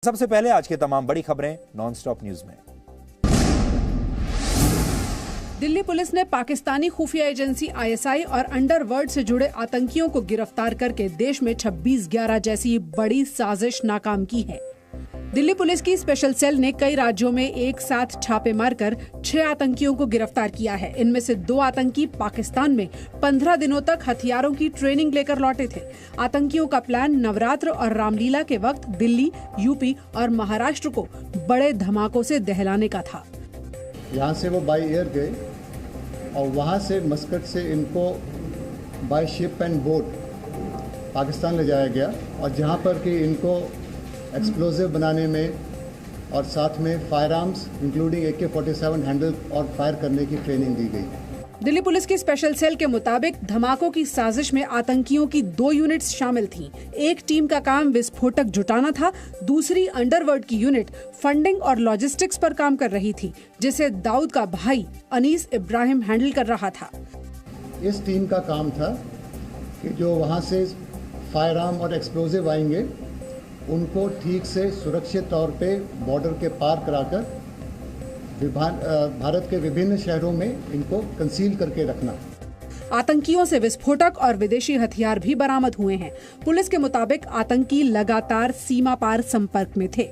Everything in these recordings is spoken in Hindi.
सबसे पहले आज के तमाम बड़ी खबरें नॉनस्टॉप न्यूज में। दिल्ली पुलिस ने पाकिस्तानी खुफिया एजेंसी ISI और अंडरवर्ल्ड से जुड़े आतंकियों को गिरफ्तार करके देश में 26/11 जैसी बड़ी साजिश नाकाम की है। दिल्ली पुलिस की स्पेशल सेल ने कई राज्यों में एक साथ छापे मारकर 6 आतंकियों को गिरफ्तार किया है। इनमें से 2 आतंकी पाकिस्तान में 15 दिनों तक हथियारों की ट्रेनिंग लेकर लौटे थे। आतंकियों का प्लान नवरात्र और रामलीला के वक्त दिल्ली, यूपी और महाराष्ट्र को बड़े धमाकों से दहलाने का था। यहाँ से वो बाई एयर गए और वहाँ से मस्कट से इनको by ship and boat Pakistan ले जाया गया और जहाँ पर कि इनको एक्सप्लोजिव बनाने में और साथ में fire arms including AK-47 handle और फायर करने की ट्रेनिंग दी गई। दिल्ली पुलिस की स्पेशल सेल के मुताबिक धमाकों की साजिश में आतंकियों की 2 यूनिट्स शामिल थीं। एक टीम का काम विस्फोटक जुटाना था, दूसरी अंडरवर्ल्ड की यूनिट फंडिंग और लॉजिस्टिक्स पर काम कर रही थी, जिसे दाऊद का भाई अनीस इब्राहिम हैंडल कर रहा था। इस टीम का काम था कि जो वहाँ से फायर आर्म और एक्सप्लोजिव आएंगे उनको ठीक से सुरक्षित तौर पे बॉर्डर के पार कराकर भारत के विभिन्न शहरों में इनको कंसील करके रखना। आतंकियों से विस्फोटक और विदेशी हथियार भी बरामद हुए हैं। पुलिस के मुताबिक आतंकी लगातार सीमा पार संपर्क में थे।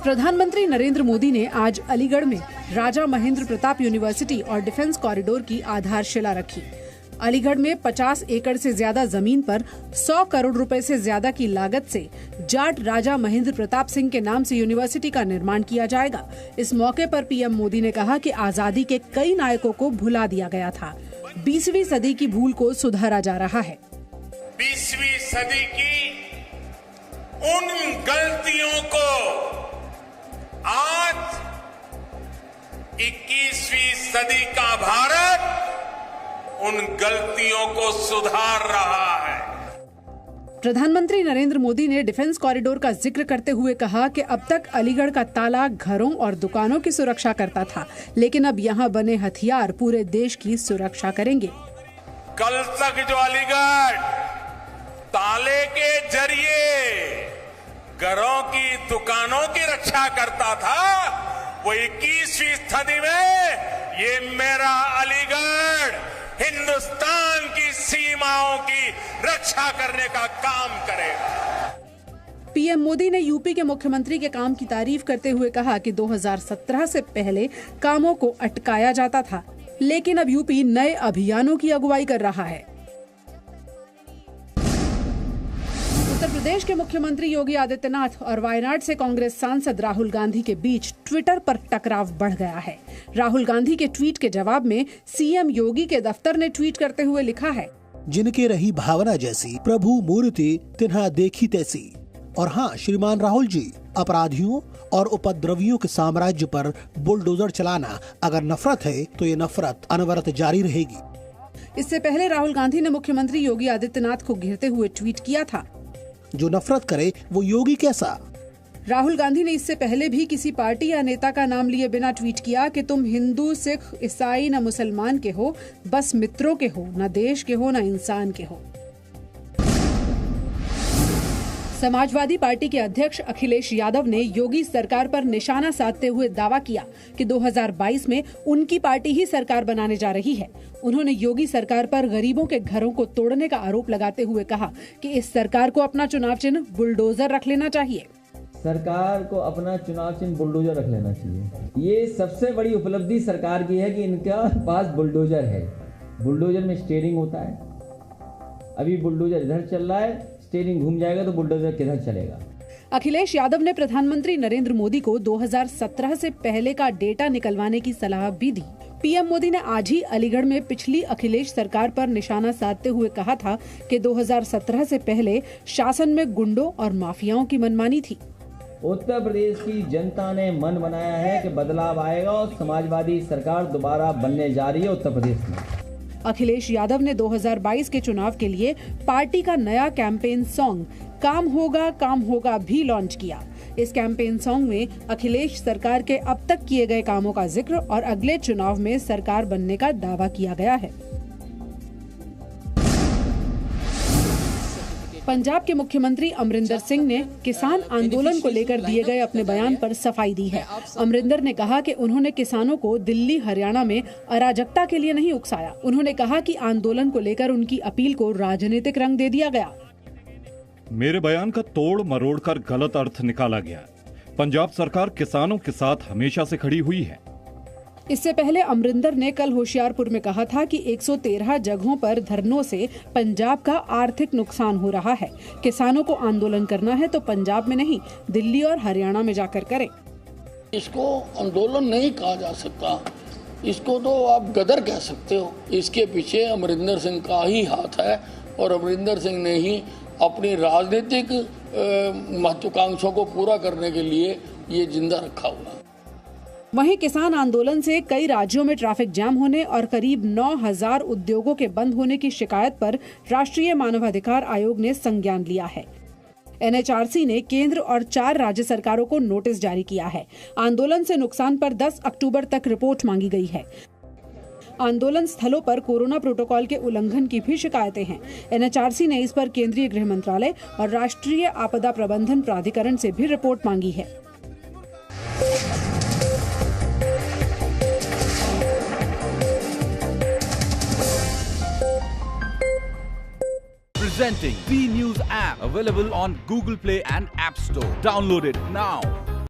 प्रधानमंत्री नरेंद्र मोदी ने आज अलीगढ़ में राजा महेंद्र प्रताप यूनिवर्सिटी और डिफेंस कॉरिडोर की आधारशिला रखी। अलीगढ़ में 50 एकड़ से ज्यादा जमीन पर 100 करोड़ रुपए से ज्यादा की लागत से जाट राजा महेंद्र प्रताप सिंह के नाम से यूनिवर्सिटी का निर्माण किया जाएगा। इस मौके पर पीएम मोदी ने कहा कि आजादी के कई नायकों को भुला दिया गया था। 20वीं सदी की भूल को सुधारा जा रहा है। 20वीं सदी की उन गलतियों को आज 21वीं सदी का भारत उन गलतियों को सुधार रहा है। प्रधानमंत्री नरेंद्र मोदी ने डिफेंस कॉरिडोर का जिक्र करते हुए कहा कि अब तक अलीगढ़ का ताला घरों और दुकानों की सुरक्षा करता था, लेकिन अब यहाँ बने हथियार पूरे देश की सुरक्षा करेंगे। कल तक जो अलीगढ़ ताले के जरिए घरों की दुकानों की रक्षा करता था, वो 21वीं सदी में ये मेरा अलीगढ़ हिंदुस्तान की सीमाओं की रक्षा करने का काम करेगा। पीएम मोदी ने यूपी के मुख्यमंत्री के काम की तारीफ करते हुए कहा कि 2017 से पहले कामों को अटकाया जाता था, लेकिन अब यूपी नए अभियानों की अगुवाई कर रहा है। उत्तर प्रदेश के मुख्यमंत्री योगी आदित्यनाथ और वायनाड से कांग्रेस सांसद राहुल गांधी के बीच ट्विटर पर टकराव बढ़ गया है। राहुल गांधी के ट्वीट के जवाब में सीएम योगी के दफ्तर ने ट्वीट करते हुए लिखा है, जिनके रही भावना जैसी प्रभु मूर्ति तिन्हा देखी तैसी। और हाँ श्रीमान राहुल जी, अपराधियों और उपद्रवियों के साम्राज्य पर बुलडोजर चलाना अगर नफरत है तो ये नफरत अनवरत जारी रहेगी। इससे पहले राहुल गांधी ने मुख्यमंत्री योगी आदित्यनाथ को घेरते हुए ट्वीट किया था, जो नफरत करे वो योगी कैसा। राहुल गांधी ने इससे पहले भी किसी पार्टी या नेता का नाम लिए बिना ट्वीट किया कि तुम हिंदू, सिख, ईसाई न मुसलमान के हो, बस मित्रों के हो, न देश के हो, न इंसान के हो। समाजवादी पार्टी के अध्यक्ष अखिलेश यादव ने योगी सरकार पर निशाना साधते हुए दावा किया कि 2022 में उनकी पार्टी ही सरकार बनाने जा रही है। उन्होंने योगी सरकार पर गरीबों के घरों को तोड़ने का आरोप लगाते हुए कहा कि इस सरकार को अपना चुनाव चिन्ह बुलडोजर रख लेना चाहिए। सरकार को अपना चुनाव चिन्ह बुलडोजर रख लेना चाहिए। ये सबसे बड़ी उपलब्धि सरकार की है कि इनका पास बुलडोजर है। बुलडोजर में स्टीयरिंग होता है। अभी बुलडोजर इधर चल रहा है, स्टीयरिंग घूम जाएगा तो बुलडोजर किधर चलेगा। अखिलेश यादव ने प्रधानमंत्री नरेंद्र मोदी को 2017 से पहले का डेटा निकलवाने की सलाह भी दी। पीएम मोदी ने आज ही अलीगढ़ में पिछली अखिलेश सरकार पर निशाना साधते हुए कहा था कि 2017 से पहले शासन में गुंडों और माफियाओं की मनमानी थी। उत्तर प्रदेश की जनता ने मन बनाया है कि बदलाव आएगा और समाजवादी सरकार दोबारा बनने जा रही है उत्तर प्रदेश में। अखिलेश यादव ने 2022 के चुनाव के लिए पार्टी का नया कैंपेन सॉन्ग काम होगा भी लॉन्च किया। इस कैंपेन सॉन्ग में अखिलेश सरकार के अब तक किए गए कामों का जिक्र और अगले चुनाव में सरकार बनने का दावा किया गया है। पंजाब के मुख्यमंत्री अमरिंदर सिंह ने किसान आंदोलन को लेकर दिए गए अपने बयान पर सफाई दी है। अमरिंदर ने कहा कि उन्होंने किसानों को दिल्ली हरियाणा में अराजकता के लिए नहीं उकसाया। उन्होंने कहा कि आंदोलन को लेकर उनकी अपील को राजनीतिक रंग दे दिया गया। मेरे बयान का तोड़ मरोड़ कर गलत अर्थ निकाला गया। पंजाब सरकार किसानों के साथ हमेशा से खड़ी हुई है। इससे पहले अमरिंदर ने कल होशियारपुर में कहा था कि 113 जगहों पर धरनों से पंजाब का आर्थिक नुकसान हो रहा है। किसानों को आंदोलन करना है तो पंजाब में नहीं, दिल्ली और हरियाणा में जाकर करें। इसको आंदोलन नहीं कहा जा सकता, इसको तो आप गदर कह सकते हो। इसके पीछे अमरिंदर सिंह का ही हाथ है और अमरिंदर सिंह ने ही अपनी राजनीतिक महत्वाकांक्षों को पूरा करने के लिए ये जिंदा रखा हुआ है। वहीं किसान आंदोलन से कई राज्यों में ट्रैफिक जाम होने और करीब 9,000 उद्योगों के बंद होने की शिकायत पर राष्ट्रीय मानवाधिकार आयोग ने संज्ञान लिया है। NHRC ने केंद्र और 4 राज्य सरकारों को नोटिस जारी किया है। आंदोलन से नुकसान पर 10 अक्टूबर तक रिपोर्ट मांगी गई है। आंदोलन स्थलों पर कोरोना प्रोटोकॉल के उल्लंघन की भी शिकायतें हैं। NHRC ने इस पर केंद्रीय गृह मंत्रालय और राष्ट्रीय आपदा प्रबंधन प्राधिकरण से भी रिपोर्ट मांगी है। Presenting B News app, available on Google Play and App Store. Download it now.